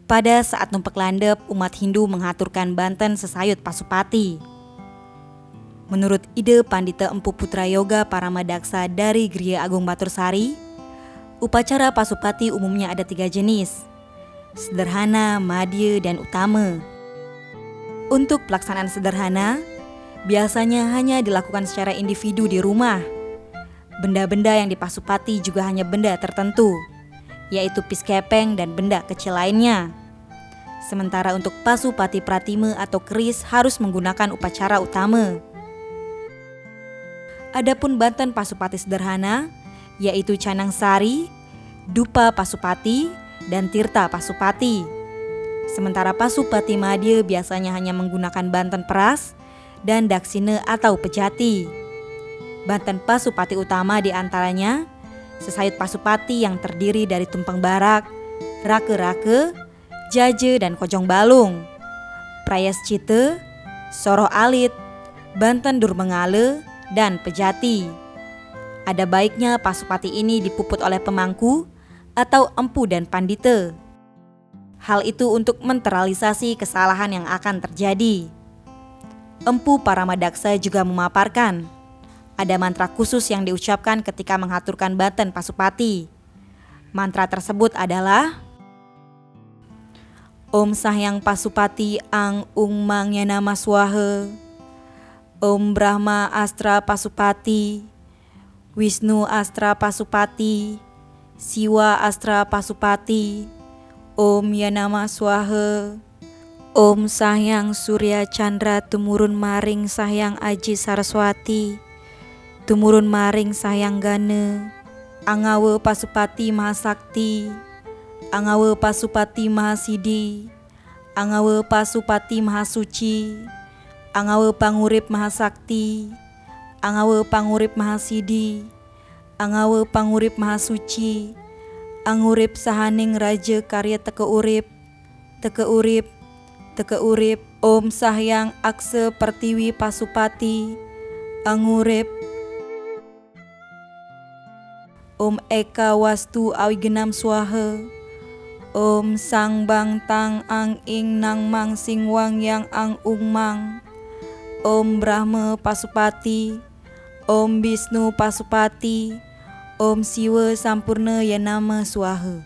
Pada saat numpek landep, umat Hindu mengaturkan Banten sesayut Pasupati. Menurut ide Pandita Empu Putra Yoga Paramadaksa dari Griya Agung Batursari, upacara Pasupati umumnya ada 3 jenis: sederhana, madya, dan utama. Untuk pelaksanaan sederhana, biasanya hanya dilakukan secara individu di rumah. Benda-benda yang dipasupati juga hanya benda tertentu, yaitu piskepeng dan benda kecil lainnya. Sementara untuk Pasupati Pratima atau keris harus menggunakan upacara utama. Adapun Banten Pasupati sederhana, yaitu Canang Sari, Dupa Pasupati, dan Tirta Pasupati. Sementara Pasupati Madya biasanya hanya menggunakan Banten Peras dan Daksina atau Pejati. Banten Pasupati utama diantaranya sesayut Pasupati yang terdiri dari tumpeng barak, rake-rake, jaje, dan kojong balung, prayaschita, soroh alit, Banten Durmengale, dan Pejati. Ada baiknya Pasupati ini dipuput oleh pemangku atau empu dan pandita. Hal itu untuk menetralisasi kesalahan yang akan terjadi. Empu Paramadaksa juga memaparkan ada mantra khusus yang diucapkan ketika mengaturkan Banten Pasupati. Mantra tersebut adalah Om Sahyang Pasupati Ang Ung Mang Yanama Swaha, Om Brahma Astra Pasupati, Wisnu Astra Pasupati, Siwa Astra Pasupati, Om Yanama Swaha, Om Sahyang Surya Chandra Tumurun Maring Sahyang Aji Saraswati, Tumurun Maring Sahyang Gana, Angawa Pasupati Mahasakti, Angawa Pasupati Mahasidi, Angawa Pasupati Mahasuci, Angawa Pangurip Mahasakti, Angawa Pangurip Mahasidi, Angawa Pangurip Mahasuci, Angurip Sahaning Raja Karya Teke Urip, Teke Urip, Teke Urip, Om Sahyang Aksa Pertiwi Pasupati, Angurip, Om Eka Wastu Awigenam Swaha, Om Sang Bang Tang Ang Ing Nang Mang Sing Wang Yang Ang Ung Mang, Om Brahma Pasupati, Om Bisnu Pasupati, Om Siwa Sampurna Yanama Swaha.